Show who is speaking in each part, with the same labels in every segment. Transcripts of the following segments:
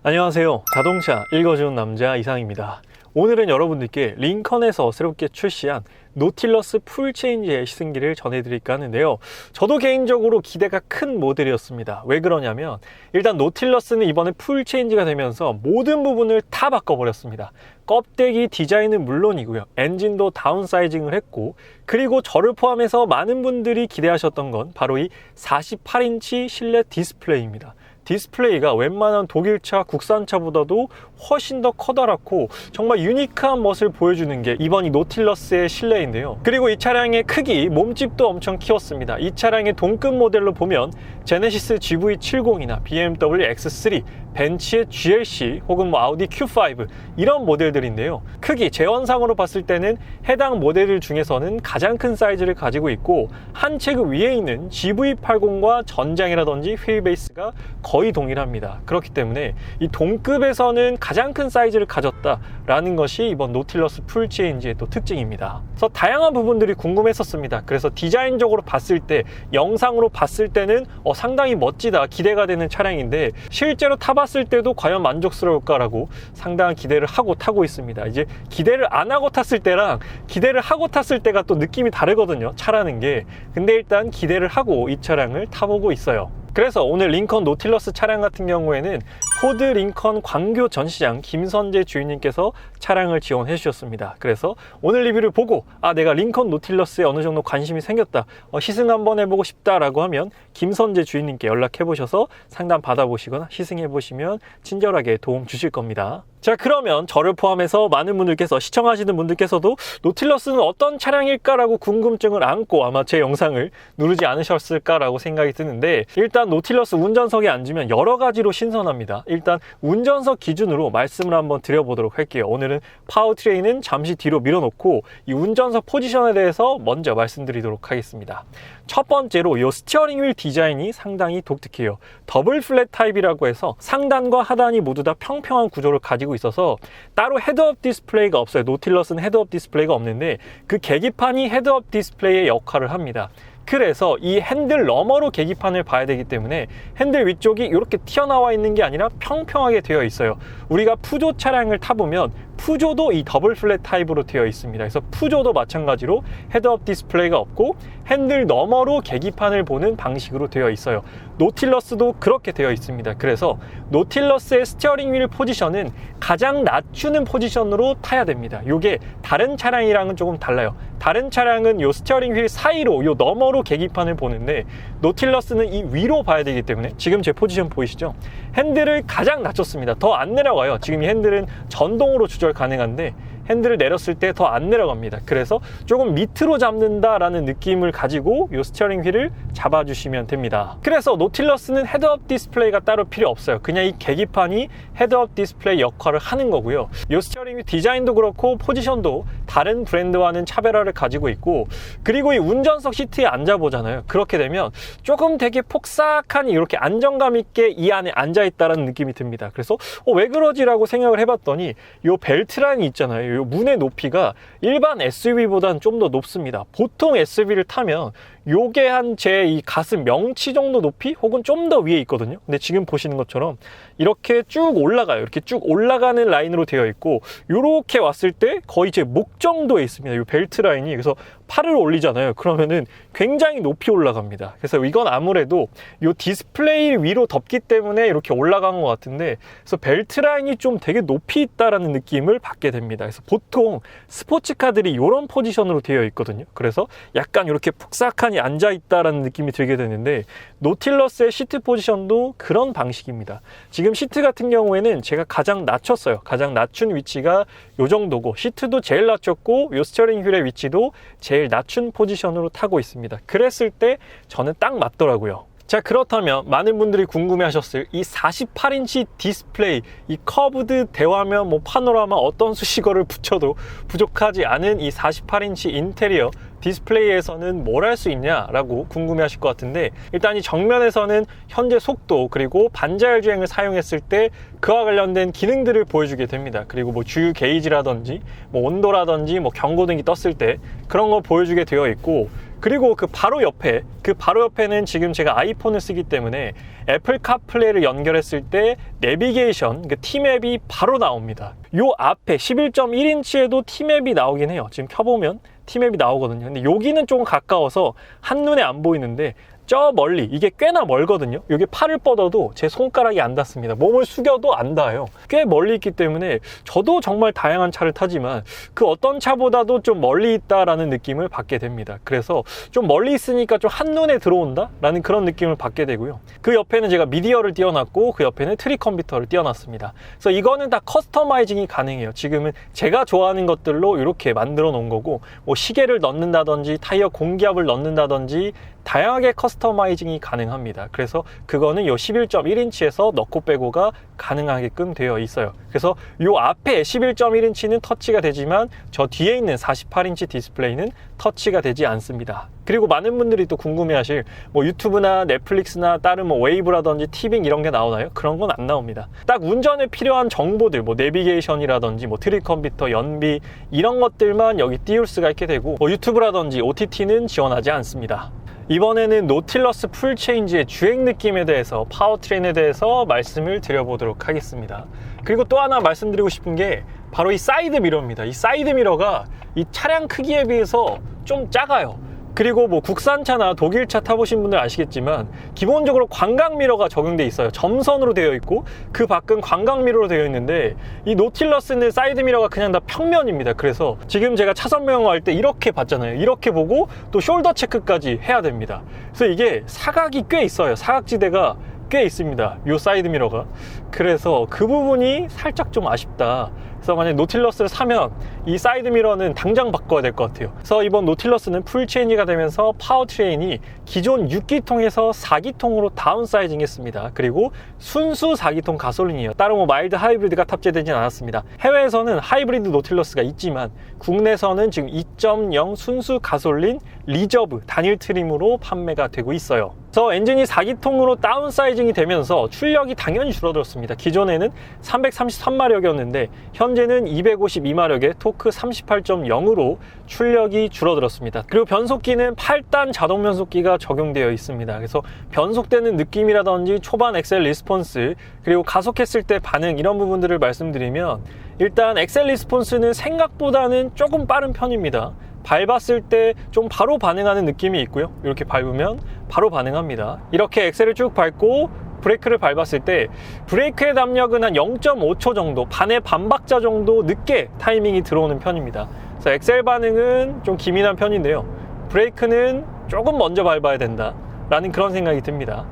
Speaker 1: 안녕하세요. 자동차 읽어주는 남자 이상입니다. 오늘은 여러분들께 링컨에서 새롭게 출시한 노틸러스 풀체인지의 시승기를 전해드릴까 하는데요. 저도 개인적으로 기대가 큰 모델이었습니다. 왜 그러냐면 일단 노틸러스는 이번에 풀체인지가 되면서 모든 부분을 다 바꿔버렸습니다. 껍데기 디자인은 물론이고요. 엔진도 다운사이징을 했고, 그리고 저를 포함해서 많은 분들이 기대하셨던 건 바로 이 48인치 실내 디스플레이입니다. 디스플레이가 웬만한 독일차, 국산차보다도 훨씬 더 커다랗고 정말 유니크한 멋을 보여주는 게 이번 이 노틸러스의 실내인데요. 그리고 이 차량의 크기, 몸집도 엄청 키웠습니다. 이 차량의 동급 모델로 보면 제네시스 GV70이나 BMW X3, 벤츠의 GLC 혹은 아우디 Q5 이런 모델들인데요. 크기, 재원상으로 봤을 때는 해당 모델들 중에서는 가장 큰 사이즈를 가지고 있고, 한 체급 위에 있는 GV80과 전장이라든지 휠베이스가 거의 동일합니다. 그렇기 때문에 이 동급에서는 가장 큰 사이즈를 가졌다라는 것이 이번 노틸러스 풀체인지의 또 특징입니다. 그래서 다양한 부분들이 궁금했었습니다. 그래서 디자인적으로 봤을 때, 영상으로 봤을 때는 상당히 멋지다, 기대가 되는 차량인데 실제로 타봤을 때도 과연 만족스러울까라고 상당한 기대를 하고 타고 있습니다. 이제 기대를 안 하고 탔을 때랑 기대를 하고 탔을 때가 또 느낌이 다르거든요, 차라는 게. 근데 일단 기대를 하고 이 차량을 타보고 있어요. 그래서 오늘 링컨 노틸러스 차량 같은 경우에는 포드 링컨 광교 전시장 김선재 주인님께서 차량을 지원해 주셨습니다. 그래서 오늘 리뷰를 보고 내가 링컨 노틸러스에 어느 정도 관심이 생겼다, 시승 한번 해보고 싶다라고 하면 김선재 주인님께 연락해 보셔서 상담 받아보시거나 시승해 보시면 친절하게 도움 주실 겁니다. 자, 그러면 저를 포함해서 많은 분들께서, 시청하시는 분들께서도 노틸러스는 어떤 차량일까라고 궁금증을 안고 아마 제 영상을 누르지 않으셨을까라고 생각이 드는데, 일단 노틸러스 운전석에 앉으면 여러 가지로 신선합니다. 일단 운전석 기준으로 말씀을 한번 드려보도록 할게요. 오늘은 파워트레인은 잠시 뒤로 밀어놓고 이 운전석 포지션에 대해서 먼저 말씀드리도록 하겠습니다. 첫 번째로 이 스티어링 휠 디자인이 상당히 독특해요. 더블 플랫 타입이라고 해서 상단과 하단이 모두 다 평평한 구조를 가지고 있어서 따로 헤드업 디스플레이가 없어요. 노틸러스는 헤드업 디스플레이가 없는데 그 계기판이 헤드업 디스플레이의 역할을 합니다. 그래서 이 핸들 너머로 계기판을 봐야 되기 때문에 핸들 위쪽이 이렇게 튀어나와 있는 게 아니라 평평하게 되어 있어요. 우리가 푸조 차량을 타보면 푸조도 이 더블 플랫 타입으로 되어 있습니다. 그래서 푸조도 마찬가지로 헤드업 디스플레이가 없고 핸들 너머로 계기판을 보는 방식으로 되어 있어요. 노틸러스도 그렇게 되어 있습니다. 그래서 노틸러스의 스티어링 휠 포지션은 가장 낮추는 포지션으로 타야 됩니다. 이게 다른 차량이랑은 조금 달라요. 다른 차량은 이 스티어링 휠 사이로, 이 너머로 계기판을 보는데 노틸러스는 이 위로 봐야 되기 때문에, 지금 제 포지션 보이시죠? 핸들을 가장 낮췄습니다. 더 안 내려가요. 지금 이 핸들은 전동으로 조절 가능한데 핸들을 내렸을 때 더 안 내려갑니다. 그래서 조금 밑으로 잡는다라는 느낌을 가지고 이 스티어링 휠을 잡아주시면 됩니다. 그래서 노틸러스는 헤드업 디스플레이가 따로 필요 없어요. 그냥 이 계기판이 헤드업 디스플레이 역할을 하는 거고요. 이 스티어링 휠 디자인도 그렇고 포지션도 다른 브랜드와는 차별화를 가지고 있고, 그리고 이 운전석 시트에 앉아보잖아요. 그렇게 되면 조금 되게 폭삭한, 이렇게 안정감 있게 이 안에 앉아있다는 느낌이 듭니다. 그래서 왜 그러지라고 생각을 해봤더니 이 벨트 라인이 있잖아요. 이 문의 높이가 일반 SUV보다는 좀 더 높습니다. 보통 SUV를 타면 요게 한 제 이 가슴 명치 정도 높이 혹은 좀 더 위에 있거든요. 근데 지금 보시는 것처럼 이렇게 쭉 올라가요. 이렇게 쭉 올라가는 라인으로 되어 있고, 요렇게 왔을 때 거의 제 목 정도에 있습니다. 이 벨트 라인이. 그래서 팔을 올리잖아요. 그러면은 굉장히 높이 올라갑니다. 그래서 이건 아무래도 이 디스플레이 위로 덮기 때문에 이렇게 올라간 것 같은데, 그래서 벨트 라인이 좀 되게 높이 있다라는 느낌을 받게 됩니다. 그래서 보통 스포츠카들이 이런 포지션으로 되어 있거든요. 그래서 약간 이렇게 폭삭한 앉아있다라는 느낌이 들게 되는데, 노틸러스의 시트 포지션도 그런 방식입니다. 지금 시트 같은 경우에는 제가 가장 낮췄어요. 가장 낮춘 위치가 요 정도고, 시트도 제일 낮췄고 요 스티어링 휠의 위치도 제일 낮춘 포지션으로 타고 있습니다. 그랬을 때 저는 딱 맞더라고요. 자, 그렇다면 많은 분들이 궁금해하셨을 이 48인치 디스플레이, 이 커브드 대화면, 파노라마 어떤 수식어를 붙여도 부족하지 않은 이 48인치 인테리어 디스플레이에서는 뭘 할 수 있냐라고 궁금해하실 것 같은데, 일단 이 정면에서는 현재 속도 그리고 반자율 주행을 사용했을 때 그와 관련된 기능들을 보여주게 됩니다. 그리고 주유 게이지라든지 온도라든지 경고등이 떴을 때 그런 거 보여주게 되어 있고, 그리고 그 바로 옆에는 지금 제가 아이폰을 쓰기 때문에 애플 카플레이를 연결했을 때 내비게이션, 그 T맵이 바로 나옵니다. 요 앞에 11.1인치에도 T맵이 나오긴 해요. 지금 켜보면 T맵이 나오거든요. 근데 여기는 조금 가까워서 한눈에 안 보이는데 저 멀리, 이게 꽤나 멀거든요. 여기 팔을 뻗어도 제 손가락이 안 닿습니다. 몸을 숙여도 안 닿아요. 꽤 멀리 있기 때문에 저도 정말 다양한 차를 타지만 그 어떤 차보다도 좀 멀리 있다라는 느낌을 받게 됩니다. 그래서 좀 멀리 있으니까 좀 한눈에 들어온다? 라는 그런 느낌을 받게 되고요. 그 옆에는 제가 미디어를 띄워놨고 그 옆에는 트리 컴퓨터를 띄워놨습니다. 그래서 이거는 다 커스터마이징이 가능해요. 지금은 제가 좋아하는 것들로 이렇게 만들어 놓은 거고, 뭐 시계를 넣는다든지 타이어 공기압을 넣는다든지 다양하게 커스터마이징이 가능합니다. 그래서 그거는 요 11.1인치에서 넣고 빼고가 가능하게끔 되어 있어요. 그래서 요 앞에 11.1인치는 터치가 되지만 저 뒤에 있는 48인치 디스플레이는 터치가 되지 않습니다. 그리고 많은 분들이 또 궁금해하실 뭐 유튜브나 넷플릭스나 다른 뭐 웨이브라든지 티빙 이런 게 나오나요? 그런 건 안 나옵니다. 딱 운전에 필요한 정보들, 뭐 내비게이션이라든지 뭐 트리 컴퓨터, 연비 이런 것들만 여기 띄울 수가 있게 되고, 뭐 유튜브라든지 OTT는 지원하지 않습니다. 이번에는 노틸러스 풀체인지의 주행 느낌에 대해서, 파워트레인에 대해서 말씀을 드려보도록 하겠습니다. 그리고 또 하나 말씀드리고 싶은 게 바로 이 사이드 미러입니다. 이 사이드 미러가 이 차량 크기에 비해서 좀 작아요. 그리고 뭐 국산차나 독일차 타보신 분들 아시겠지만 기본적으로 관광 미러가 적용돼 있어요. 점선으로 되어 있고 그 밖은 관광 미러로 되어 있는데 이 노틸러스는 사이드 미러가 그냥 다 평면입니다. 그래서 지금 제가 차선 명할 때 이렇게 봤잖아요. 이렇게 보고 또 숄더 체크까지 해야 됩니다. 그래서 이게 사각이 꽤 있어요. 사각지대가 꽤 있습니다. 요 사이드 미러가. 그래서 그 부분이 살짝 좀 아쉽다. 그래서 만약 노틸러스를 사면 이 사이드 미러는 당장 바꿔야 될 것 같아요. 그래서 이번 노틸러스는 풀 체인지가 되면서 파워트레인이 기존 6기통에서 4기통으로 다운사이징 했습니다. 그리고 순수 4기통 가솔린이에요. 따로 뭐 마일드 하이브리드가 탑재되진 않았습니다. 해외에서는 하이브리드 노틸러스가 있지만 국내에서는 지금 2.0 순수 가솔린 리저브 단일 트림으로 판매가 되고 있어요. 그래서 엔진이 4기통으로 다운사이징이 되면서 출력이 당연히 줄어들었습니다. 기존에는 333마력이었는데 현재는 252마력에 토크 38.0으로 출력이 줄어들었습니다. 그리고 변속기는 8단 자동 변속기가 적용되어 있습니다. 그래서 변속되는 느낌이라든지 초반 엑셀 리스폰스, 그리고 가속했을 때 반응, 이런 부분들을 말씀드리면 일단 엑셀 리스폰스는 생각보다는 조금 빠른 편입니다. 밟았을 때 좀 바로 반응하는 느낌이 있고요. 이렇게 밟으면 바로 반응합니다. 이렇게 엑셀을 쭉 밟고 브레이크를 밟았을 때 브레이크의 담력은 한 0.5초 정도, 반의 반박자 정도 늦게 타이밍이 들어오는 편입니다. 그래서 엑셀 반응은 좀 기민한 편인데요. 브레이크는 조금 먼저 밟아야 된다 라는 그런 생각이 듭니다.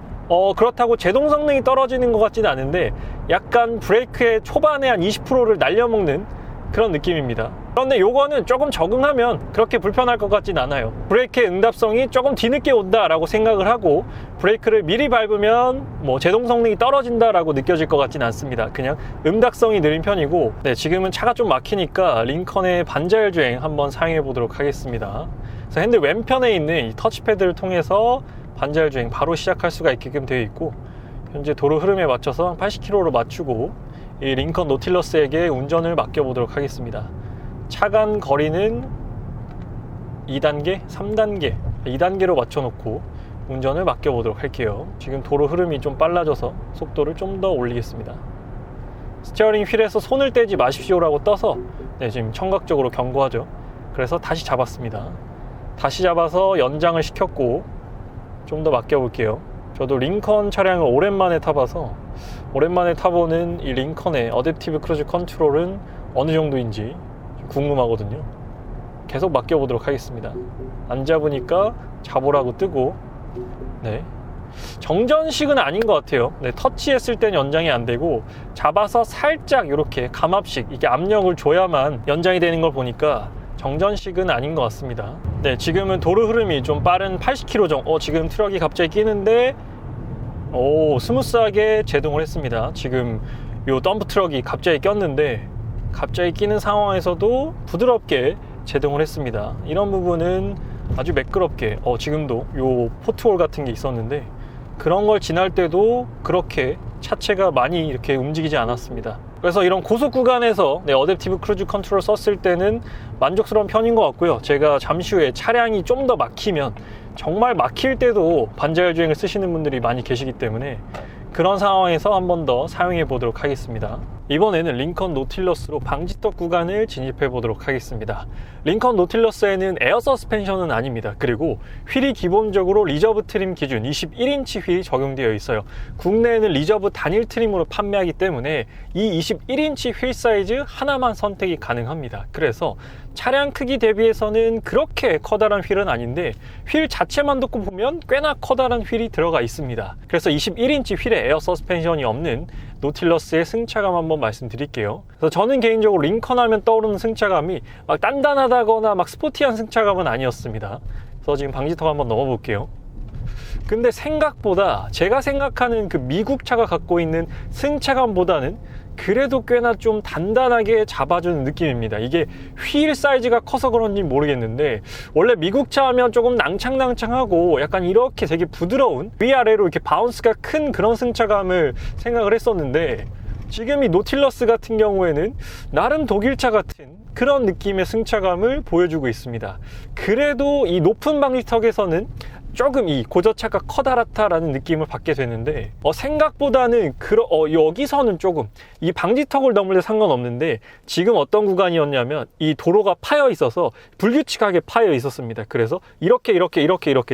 Speaker 1: 그렇다고 제동 성능이 떨어지는 것 같지는 않은데 약간 브레이크의 초반에 한 20%를 날려먹는 그런 느낌입니다. 그런데 요거는 조금 적응하면 그렇게 불편할 것 같진 않아요. 브레이크의 응답성이 조금 뒤늦게 온다라고 생각을 하고 브레이크를 미리 밟으면 뭐 제동 성능이 떨어진다라고 느껴질 것 같진 않습니다. 그냥 응답성이 느린 편이고, 네, 지금은 차가 좀 막히니까 링컨의 반자율 주행 한번 사용해 보도록 하겠습니다. 그래서 핸들 왼편에 있는 이 터치패드를 통해서 반자율 주행 바로 시작할 수가 있게끔 되어 있고, 현재 도로 흐름에 맞춰서 80km로 맞추고 이 링컨 노틸러스에게 운전을 맡겨보도록 하겠습니다. 차간 거리는 2단계, 3단계, 2단계로 맞춰놓고 운전을 맡겨보도록 할게요. 지금 도로 흐름이 좀 빨라져서 속도를 좀 더 올리겠습니다. 스티어링 휠에서 손을 떼지 마십시오라고 떠서 네, 지금 청각적으로 경고하죠. 그래서 다시 잡았습니다. 다시 잡아서 연장을 시켰고 좀 더 맡겨볼게요. 저도 링컨 차량을 오랜만에 타봐서 오랜만에 타보는 이 링컨의 어댑티브 크루즈 컨트롤은 어느 정도인지 궁금하거든요. 계속 맡겨보도록 하겠습니다. 안 잡으니까 잡으라고 뜨고, 네, 정전식은 아닌 것 같아요. 네, 터치했을 땐 연장이 안 되고 잡아서 살짝 이렇게 감압식, 이게 압력을 줘야만 연장이 되는 걸 보니까 정전식은 아닌 것 같습니다. 네, 지금은 도로 흐름이 좀 빠른 80km 정도. 지금 트럭이 갑자기 끼는데 스무스하게 제동을 했습니다. 지금 요 덤프 트럭이 갑자기 꼈는데 갑자기 끼는 상황에서도 부드럽게 제동을 했습니다. 이런 부분은 아주 매끄럽게, 지금도 요 포트홀 같은 게 있었는데 그런 걸 지날 때도 그렇게 차체가 많이 이렇게 움직이지 않았습니다. 그래서 이런 고속 구간에서 어댑티브 크루즈 컨트롤 썼을 때는 만족스러운 편인 것 같고요. 제가 잠시 후에 차량이 좀 더 막히면, 정말 막힐 때도 반자율 주행을 쓰시는 분들이 많이 계시기 때문에 그런 상황에서 한 번 더 사용해 보도록 하겠습니다. 이번에는 링컨 노틸러스로 방지턱 구간을 진입해 보도록 하겠습니다. 링컨 노틸러스에는 에어 서스펜션은 아닙니다. 그리고 휠이 기본적으로 리저브 트림 기준 21인치 휠이 적용되어 있어요. 국내에는 리저브 단일 트림으로 판매하기 때문에 이 21인치 휠 사이즈 하나만 선택이 가능합니다. 그래서 차량 크기 대비해서는 그렇게 커다란 휠은 아닌데 휠 자체만 놓고 보면 꽤나 커다란 휠이 들어가 있습니다. 그래서 21인치 휠에 에어 서스펜션이 없는 노틸러스의 승차감 한번 말씀드릴게요. 그래서 저는 개인적으로 링컨 하면 떠오르는 승차감이 막 단단하다거나 막 스포티한 승차감은 아니었습니다. 그래서 지금 방지턱 한번 넘어볼게요. 근데 생각보다 제가 생각하는 그 미국 차가 갖고 있는 승차감보다는 그래도 꽤나 좀 단단하게 잡아주는 느낌입니다. 이게 휠 사이즈가 커서 그런지 모르겠는데 원래 미국 차 하면 조금 낭창낭창하고 약간 이렇게 되게 부드러운 위아래로 이렇게 바운스가 큰 그런 승차감을 생각을 했었는데 지금 이 노틸러스 같은 경우에는 나름 독일차 같은 그런 느낌의 승차감을 보여주고 있습니다. 그래도 이 높은 방지턱에서는 조금 이 고저차가 커다랗다라는 느낌을 받게 되는데 생각보다는 여기서는 조금 이 방지턱을 넘을 때 상관없는데 지금 어떤 구간이었냐면 이 도로가 파여 있어서 불규칙하게 파여 있었습니다. 그래서 이렇게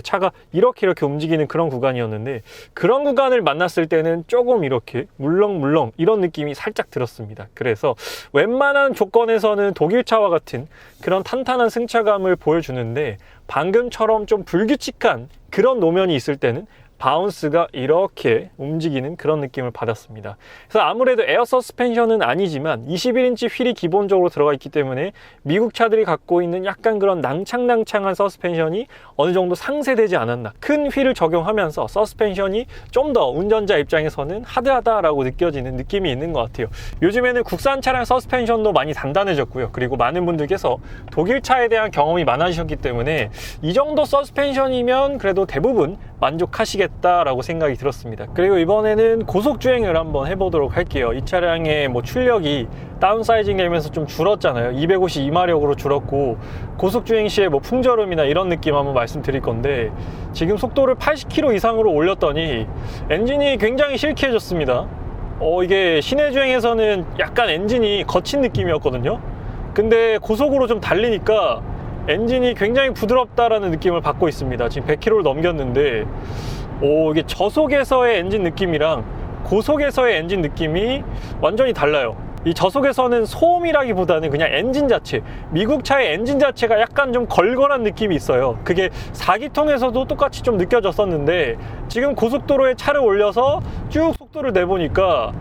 Speaker 1: 차가 이렇게 움직이는 그런 구간이었는데 그런 구간을 만났을 때는 조금 이렇게 물렁물렁 이런 느낌이 살짝 들었습니다. 그래서 웬만한 조건에서는 독일차와 같은 그런 탄탄한 승차감을 보여주는데 방금처럼 좀 불규칙한 그런 노면이 있을 때는 바운스가 이렇게 움직이는 그런 느낌을 받았습니다. 그래서 아무래도 에어 서스펜션은 아니지만 21인치 휠이 기본적으로 들어가 있기 때문에 미국 차들이 갖고 있는 약간 그런 낭창낭창한 서스펜션이 어느 정도 상쇄되지 않았나. 큰 휠을 적용하면서 서스펜션이 좀 더 운전자 입장에서는 하드하다라고 느껴지는 느낌이 있는 것 같아요. 요즘에는 국산 차량 서스펜션도 많이 단단해졌고요. 그리고 많은 분들께서 독일 차에 대한 경험이 많아지셨기 때문에 이 정도 서스펜션이면 그래도 대부분 만족하시겠다라고 생각이 들었습니다. 그리고 이번에는 고속주행을 한번 해보도록 할게요. 이 차량의 출력이 다운사이징 되면서 좀 줄었잖아요. 252마력으로 줄었고 고속주행 시에 풍절음이나 이런 느낌 한번 말씀드릴 건데 지금 속도를 80km 이상으로 올렸더니 엔진이 굉장히 실키해졌습니다. 이게 시내 주행에서는 약간 엔진이 거친 느낌이었거든요. 근데 고속으로 좀 달리니까 엔진이 굉장히 부드럽다라는 느낌을 받고 있습니다. 지금 100km를 넘겼는데 이게 저속에서의 엔진 느낌이랑 고속에서의 엔진 느낌이 완전히 달라요. 이 저속에서는 소음이라기보다는 그냥 엔진 자체, 미국 차의 엔진 자체가 약간 좀 걸걸한 느낌이 있어요. 그게 4기통에서도 똑같이 좀 느껴졌었는데 지금 고속도로에 차를 올려서 쭉 속도를 내보니까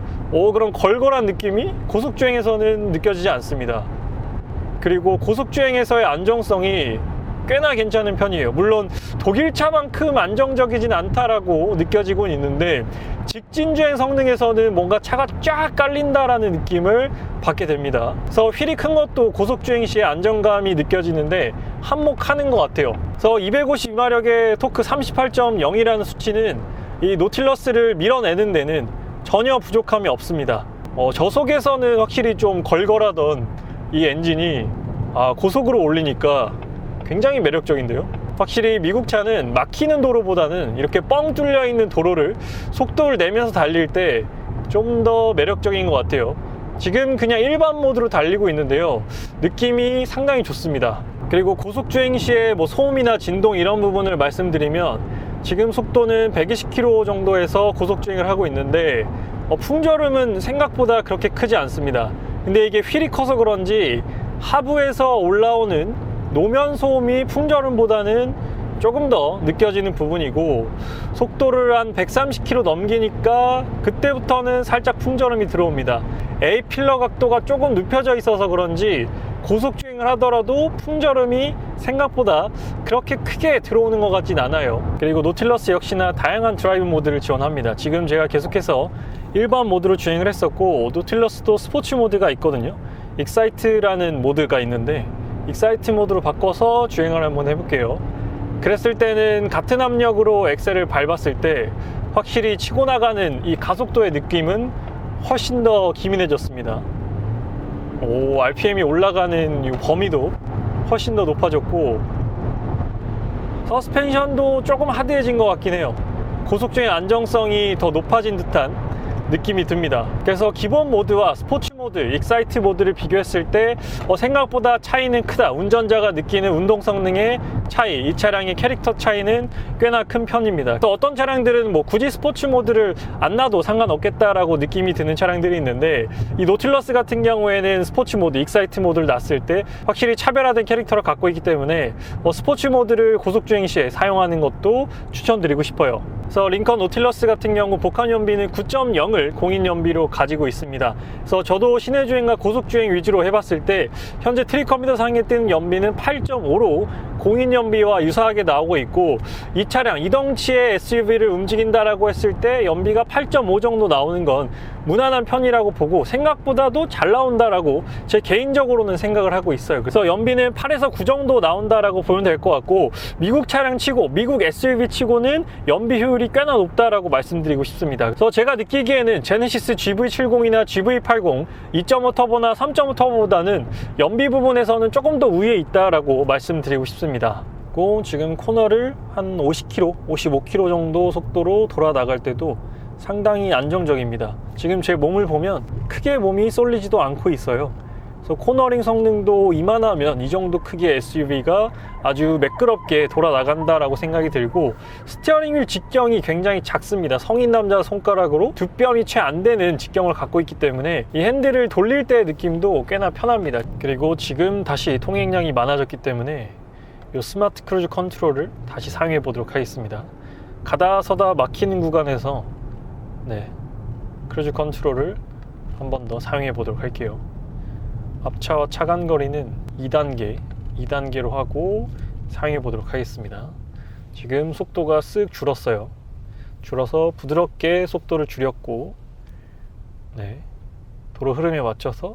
Speaker 1: 그런 걸걸한 느낌이 고속주행에서는 느껴지지 않습니다. 그리고 고속주행에서의 안정성이 꽤나 괜찮은 편이에요. 물론 독일차만큼 안정적이진 않다라고 느껴지곤 있는데 직진주행 성능에서는 뭔가 차가 쫙 깔린다라는 느낌을 받게 됩니다. 그래서 휠이 큰 것도 고속주행 시에 안정감이 느껴지는데 한몫하는 것 같아요. 그래서 252마력의 토크 38.0이라는 수치는 이 노틸러스를 밀어내는 데는 전혀 부족함이 없습니다. 저속에서는 확실히 좀 걸걸하던 이 엔진이 고속으로 올리니까 굉장히 매력적인데요. 확실히 미국 차는 막히는 도로보다는 이렇게 뻥 뚫려 있는 도로를 속도를 내면서 달릴 때 좀 더 매력적인 것 같아요. 지금 그냥 일반 모드로 달리고 있는데요. 느낌이 상당히 좋습니다. 그리고 고속주행 시에 소음이나 진동 이런 부분을 말씀드리면 지금 속도는 120km 정도에서 고속주행을 하고 있는데 풍절음은 생각보다 그렇게 크지 않습니다. 근데 이게 휠이 커서 그런지 하부에서 올라오는 노면 소음이 풍절음보다는 조금 더 느껴지는 부분이고 속도를 한 130km 넘기니까 그때부터는 살짝 풍절음이 들어옵니다. A필러 각도가 조금 눕혀져 있어서 그런지 고속주행을 하더라도 풍절음이 생각보다 그렇게 크게 들어오는 것 같진 않아요. 그리고 노틸러스 역시나 다양한 드라이브 모드를 지원합니다. 지금 제가 계속해서 일반 모드로 주행을 했었고 노틸러스도 스포츠 모드가 있거든요. 익사이트라는 모드가 있는데 익사이트 모드로 바꿔서 주행을 한번 해볼게요. 그랬을 때는 같은 압력으로 엑셀을 밟았을 때 확실히 치고 나가는 이 가속도의 느낌은 훨씬 더 기민해졌습니다. 오, RPM이 올라가는 이 범위도 훨씬 더 높아졌고, 서스펜션도 조금 하드해진 것 같긴 해요. 고속주행 안정성이 더 높아진 듯한 느낌이 듭니다. 그래서 기본 모드와 스포츠 모드, 익사이트 모드를 비교했을 때 생각보다 차이는 크다. 운전자가 느끼는 운동 성능의 차이, 이 차량의 캐릭터 차이는 꽤나 큰 편입니다. 또 어떤 차량들은 뭐 굳이 스포츠 모드를 안 놔도 상관없겠다라고 느낌이 드는 차량들이 있는데, 이 노틸러스 같은 경우에는 스포츠 모드, 익사이트 모드를 놨을 때 확실히 차별화된 캐릭터를 갖고 있기 때문에 스포츠 모드를 고속주행 시에 사용하는 것도 추천드리고 싶어요. 그래서 링컨 노틸러스 같은 경우 복합 연비는 9.0을 공인 연비로 가지고 있습니다. 그래서 저도 시내 주행과 고속주행 위주로 해봤을 때 현재 트립 컴퓨터 상에 뜨는 연비는 8.5로 공인 연비와 유사하게 나오고 있고, 이 차량, 이 덩치의 SUV를 움직인다라고 했을 때 연비가 8.5 정도 나오는 건 무난한 편이라고 보고, 생각보다도 잘 나온다라고 제 개인적으로는 생각을 하고 있어요. 그래서 연비는 8에서 9 정도 나온다라고 보면 될 것 같고, 미국 차량 치고, 미국 SUV 치고는 연비 효율이 꽤나 높다라고 말씀드리고 싶습니다. 그래서 제가 느끼기에는 제네시스 GV70이나 GV80 2.5 터보나 3.5 터보보다는 연비 부분에서는 조금 더 우위에 있다라고 말씀드리고 싶습니다. 지금 코너를 한 50km, 55km 정도 속도로 돌아 나갈 때도 상당히 안정적입니다. 지금 제 몸을 보면 크게 몸이 쏠리지도 않고 있어요. 그래서 코너링 성능도 이만하면 이 정도 크기의 SUV가 아주 매끄럽게 돌아 나간다라고 생각이 들고, 스티어링 휠 직경이 굉장히 작습니다. 성인 남자 손가락으로 두 뼘이 채 안 되는 직경을 갖고 있기 때문에 이 핸들을 돌릴 때의 느낌도 꽤나 편합니다. 그리고 지금 다시 통행량이 많아졌기 때문에 이 스마트 크루즈 컨트롤을 다시 사용해 보도록 하겠습니다. 가다 서다 막히는 구간에서 크루즈 컨트롤을 한 번 더 사용해 보도록 할게요. 앞차와 차간 거리는 2단계로 하고 사용해 보도록 하겠습니다. 지금 속도가 쓱 줄었어요. 줄어서 부드럽게 속도를 줄였고, 도로 흐름에 맞춰서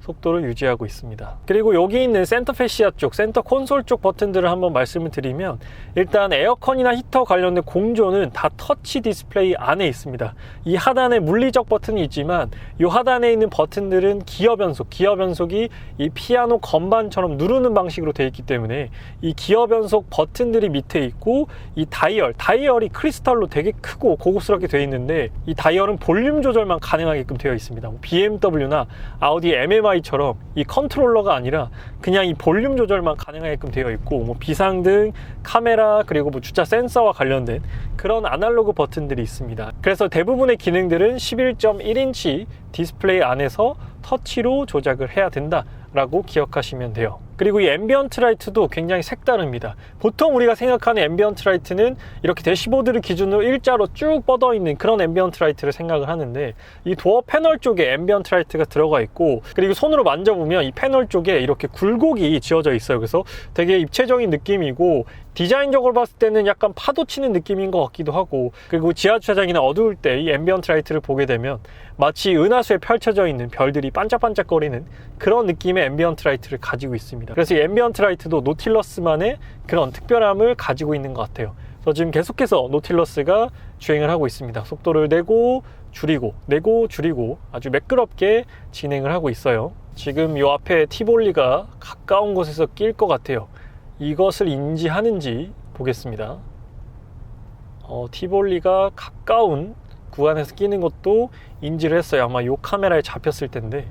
Speaker 1: 속도를 유지하고 있습니다. 그리고 여기 있는 센터 패시아 쪽, 센터 콘솔 쪽 버튼들을 한번 말씀을 드리면, 일단 에어컨이나 히터 관련된 공조는 다 터치 디스플레이 안에 있습니다. 이 하단에 물리적 버튼이 있지만 이 하단에 있는 버튼들은 기어 변속이 이 피아노 건반처럼 누르는 방식으로 되어 있기 때문에 이 기어 변속 버튼들이 밑에 있고, 이 다이얼이 크리스탈로 되게 크고 고급스럽게 되어 있는데, 이 다이얼은 볼륨 조절만 가능하게끔 되어 있습니다. BMW나 아우디 MMI처럼 이 컨트롤러가 아니라 그냥 이 볼륨 조절만 가능하게끔 되어 있고, 비상등, 카메라, 그리고 주차 센서와 관련된 그런 아날로그 버튼들이 있습니다. 그래서 대부분의 기능들은 11.1인치 디스플레이 안에서 터치로 조작을 해야 된다라고 기억하시면 돼요. 그리고 이 앰비언트 라이트도 굉장히 색다릅니다. 보통 우리가 생각하는 앰비언트 라이트는 이렇게 대시보드를 기준으로 일자로 쭉 뻗어 있는 그런 앰비언트 라이트를 생각을 하는데, 이 도어 패널 쪽에 앰비언트 라이트가 들어가 있고, 그리고 손으로 만져보면 이 패널 쪽에 이렇게 굴곡이 지어져 있어요. 그래서 되게 입체적인 느낌이고, 디자인적으로 봤을 때는 약간 파도 치는 느낌인 것 같기도 하고, 그리고 지하주차장이나 어두울 때 이 앰비언트 라이트를 보게 되면 마치 은하수에 펼쳐져 있는 별들이 반짝반짝거리는 그런 느낌의 앰비언트 라이트를 가지고 있습니다. 그래서 이 앰비언트 라이트도 노틸러스만의 그런 특별함을 가지고 있는 것 같아요. 그래서 지금 계속해서 노틸러스가 주행을 하고 있습니다. 속도를 내고 줄이고 아주 매끄럽게 진행을 하고 있어요. 지금 이 앞에 티볼리가 가까운 곳에서 낄 것 같아요. 이것을 인지하는지 보겠습니다. 티볼리가 가까운 구간에서 끼는 것도 인지를 했어요. 아마 이 카메라에 잡혔을 텐데,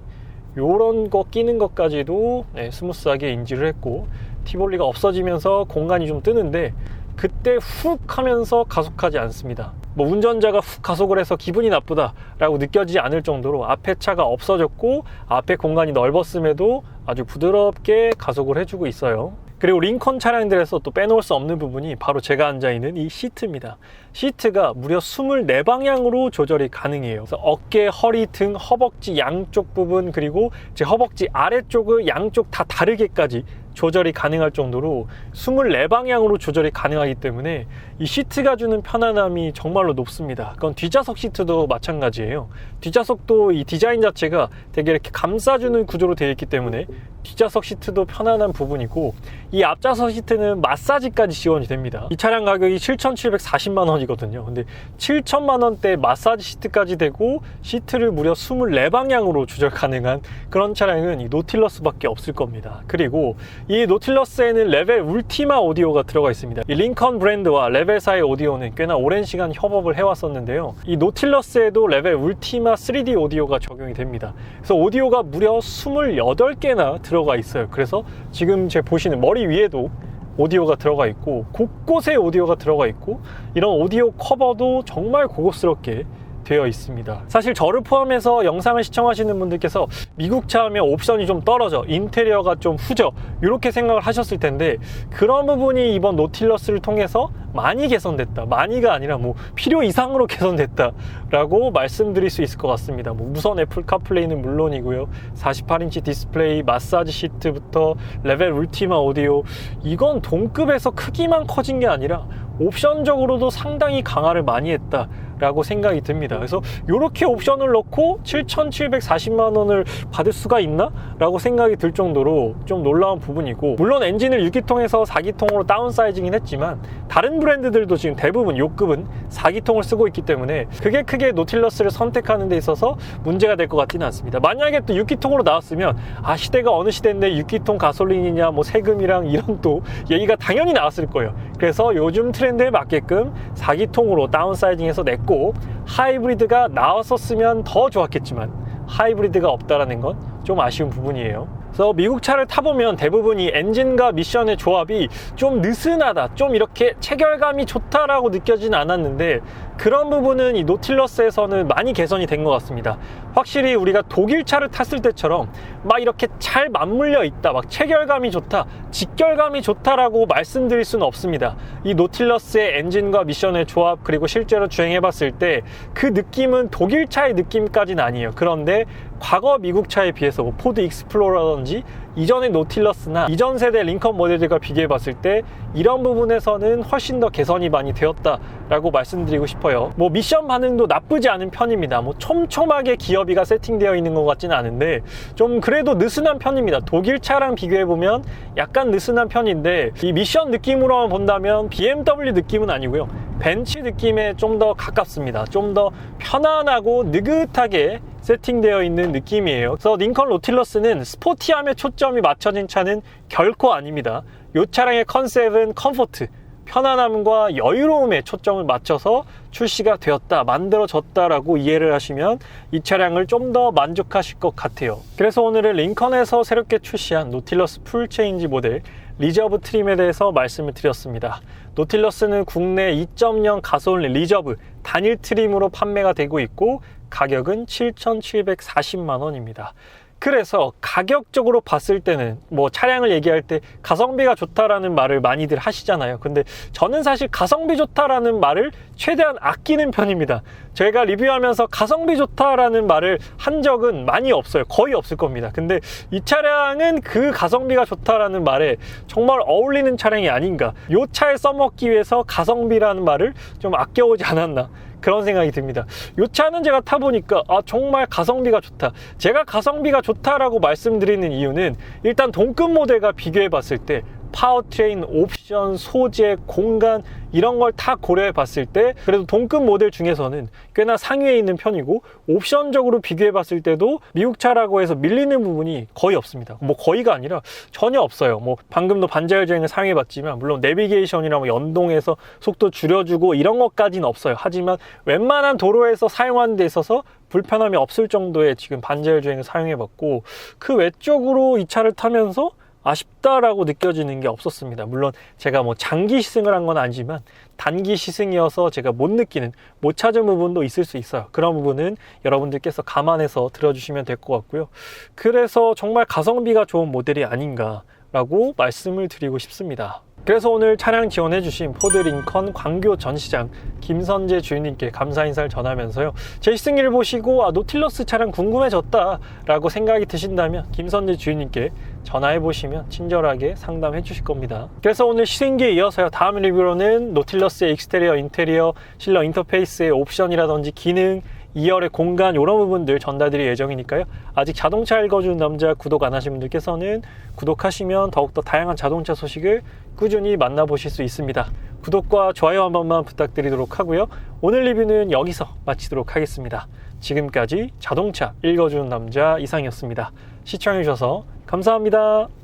Speaker 1: 요런 거 끼는 것까지도 스무스하게 인지를 했고, 티볼리가 없어지면서 공간이 좀 뜨는데 그때 훅 하면서 가속하지 않습니다. 운전자가 훅 가속을 해서 기분이 나쁘다 라고 느껴지지 않을 정도로 앞에 차가 없어졌고 앞에 공간이 넓었음에도 아주 부드럽게 가속을 해주고 있어요. 그리고 링컨 차량들에서 또 빼놓을 수 없는 부분이 바로 제가 앉아있는 이 시트입니다. 시트가 무려 24방향으로 조절이 가능해요. 그래서 어깨, 허리, 등, 허벅지 양쪽 부분, 그리고 제 허벅지 아래쪽을 양쪽 다 다르게까지 조절이 가능할 정도로 24방향으로 조절이 가능하기 때문에 이 시트가 주는 편안함이 정말로 높습니다. 그건 뒷좌석 시트도 마찬가지예요. 뒷좌석도 이 디자인 자체가 되게 이렇게 감싸주는 구조로 되어 있기 때문에 뒷좌석 시트도 편안한 부분이고, 이 앞좌석 시트는 마사지까지 지원이 됩니다. 이 차량 가격이 7,740만 원이거든요. 근데 7천만 원대 마사지 시트까지 되고 시트를 무려 24방향으로 조절 가능한 그런 차량은 이 노틸러스밖에 없을 겁니다. 그리고 이 노틸러스에는 레벨 울티마 오디오가 들어가 있습니다. 이 링컨 브랜드와 레벨사의 오디오는 꽤나 오랜 시간 협업을 해왔었는데요. 이 노틸러스에도 레벨 울티마 3D 오디오가 적용이 됩니다. 그래서 오디오가 무려 28개나 들어가 있어요. 그래서 지금 제 보시는 머리 위에도 오디오가 들어가 있고, 곳곳에 오디오가 들어가 있고, 이런 오디오 커버도 정말 고급스럽게 되어 있습니다. 사실 저를 포함해서 영상을 시청하시는 분들께서 미국 차 하면 옵션이 좀 떨어져, 인테리어가 좀 후져, 이렇게 생각을 하셨을 텐데, 그런 부분이 이번 노틸러스를 통해서 많이 개선됐다, 많이가 아니라 뭐 필요 이상으로 개선됐다 라고 말씀드릴 수 있을 것 같습니다. 뭐 무선 애플 카플레이는 물론이고요, 48인치 디스플레이, 마사지 시트부터 레벨 울티마 오디오, 이건 동급에서 크기만 커진 게 아니라 옵션적으로도 상당히 강화를 많이 했다 라고 생각이 듭니다. 그래서 이렇게 옵션을 넣고 7,740만 원을 받을 수가 있나? 라고 생각이 들 정도로 좀 놀라운 부분이고, 물론 엔진을 6기통에서 4기통으로 다운사이징은 했지만 다른 브랜드들도 지금 대부분 요급은 4기통을 쓰고 있기 때문에 그게 크게 노틸러스를 선택하는 데 있어서 문제가 될 것 같지는 않습니다. 만약에 또 6기통으로 나왔으면 시대가 어느 시대인데 6기통 가솔린이냐, 뭐 세금이랑 이런 또 얘기가 당연히 나왔을 거예요. 그래서 요즘 트렌드에 맞게끔 4기통으로 다운사이징해서 냈고, 하이브리드가 나왔었으면 더 좋았겠지만 하이브리드가 없다라는 건 좀 아쉬운 부분이에요. 그래서 미국 차를 타보면 대부분 이 엔진과 미션의 조합이 좀 느슨하다, 좀 이렇게 체결감이 좋다라고 느껴지진 않았는데, 그런 부분은 이 노틸러스에서는 많이 개선이 된 것 같습니다. 확실히 우리가 독일 차를 탔을 때처럼 막 이렇게 잘 맞물려 있다, 막 체결감이 좋다, 직결감이 좋다라고 말씀드릴 수는 없습니다. 이 노틸러스의 엔진과 미션의 조합, 그리고 실제로 주행해 봤을 때 그 느낌은 독일 차의 느낌까지는 아니에요. 그런데 과거 미국 차에 비해서 뭐 포드 익스플로러라든지 이전의 노틸러스나 이전 세대 링컨 모델들과 비교해 봤을 때 이런 부분에서는 훨씬 더 개선이 많이 되었다라고 말씀드리고 싶어요. 뭐 미션 반응도 나쁘지 않은 편입니다. 뭐 촘촘하게 기어비가 세팅되어 있는 것 같지는 않은데 좀 그래도 느슨한 편입니다. 독일 차랑 비교해 보면 약간 느슨한 편인데, 이 미션 느낌으로만 본다면 BMW 느낌은 아니고요, 벤츠 느낌에 좀 더 가깝습니다. 좀 더 편안하고 느긋하게 세팅되어 있는 느낌이에요. 그래서 링컨 노틸러스는 스포티함에 초점이 맞춰진 차는 결코 아닙니다. 이 차량의 컨셉은 컴포트, 편안함과 여유로움에 초점을 맞춰서 출시가 되었다, 만들어졌다라고 이해를 하시면 이 차량을 좀 더 만족하실 것 같아요. 그래서 오늘은 링컨에서 새롭게 출시한 노틸러스 풀체인지 모델 리저브 트림에 대해서 말씀을 드렸습니다. 노틸러스는 국내 2.0 가솔린 리저브 단일 트림으로 판매가 되고 있고, 가격은 7,740만 원입니다. 그래서 가격적으로 봤을 때는 뭐 차량을 얘기할 때 가성비가 좋다라는 말을 많이들 하시잖아요. 근데 저는 사실 가성비 좋다라는 말을 최대한 아끼는 편입니다. 제가 리뷰하면서 가성비 좋다라는 말을 한 적은 많이 없어요. 거의 없을 겁니다. 근데 이 차량은 그 가성비가 좋다라는 말에 정말 어울리는 차량이 아닌가, 이 차에 써먹기 위해서 가성비라는 말을 좀 아껴오지 않았나, 그런 생각이 듭니다. 이 차는 제가 타보니까 정말 가성비가 좋다. 제가 가성비가 좋다라고 말씀드리는 이유는 일단 동급 모델과 비교해 봤을 때 파워트레인, 옵션, 소재, 공간 이런 걸 다 고려해 봤을 때 그래도 동급 모델 중에서는 꽤나 상위에 있는 편이고, 옵션적으로 비교해 봤을 때도 미국 차라고 해서 밀리는 부분이 거의 없습니다. 뭐 거의가 아니라 전혀 없어요. 뭐 방금도 반자율 주행을 사용해 봤지만 물론 내비게이션이나 뭐 연동해서 속도 줄여주고 이런 것까지는 없어요. 하지만 웬만한 도로에서 사용하는 데 있어서 불편함이 없을 정도의 지금 반자율 주행을 사용해 봤고, 그 외적으로 이 차를 타면서 아쉽다라고 느껴지는 게 없었습니다. 물론 제가 뭐 장기 시승을 한 건 아니지만 단기 시승이어서 제가 못 느끼는, 못 찾은 부분도 있을 수 있어요. 그런 부분은 여러분들께서 감안해서 들어주시면 될 것 같고요. 그래서 정말 가성비가 좋은 모델이 아닌가라고 말씀을 드리고 싶습니다. 그래서 오늘 차량 지원해주신 포드 링컨 광교 전시장 김선재 주인님께 감사 인사를 전하면서요, 제 시승기를 보시고 노틸러스 차량 궁금해졌다 라고 생각이 드신다면 김선재 주인님께 전화해보시면 친절하게 상담해 주실 겁니다. 그래서 오늘 시승기에 이어서요, 다음 리뷰로는 노틸러스의 익스테리어, 인테리어, 실내 인터페이스의 옵션이라든지 기능, 2열의 공간 이런 부분들 전달드릴 예정이니까요. 아직 자동차 읽어주는 남자 구독 안 하신 분들께서는 구독하시면 더욱더 다양한 자동차 소식을 꾸준히 만나보실 수 있습니다. 구독과 좋아요 한 번만 부탁드리도록 하고요. 오늘 리뷰는 여기서 마치도록 하겠습니다. 지금까지 자동차 읽어주는 남자 이상이었습니다. 시청해주셔서 감사합니다.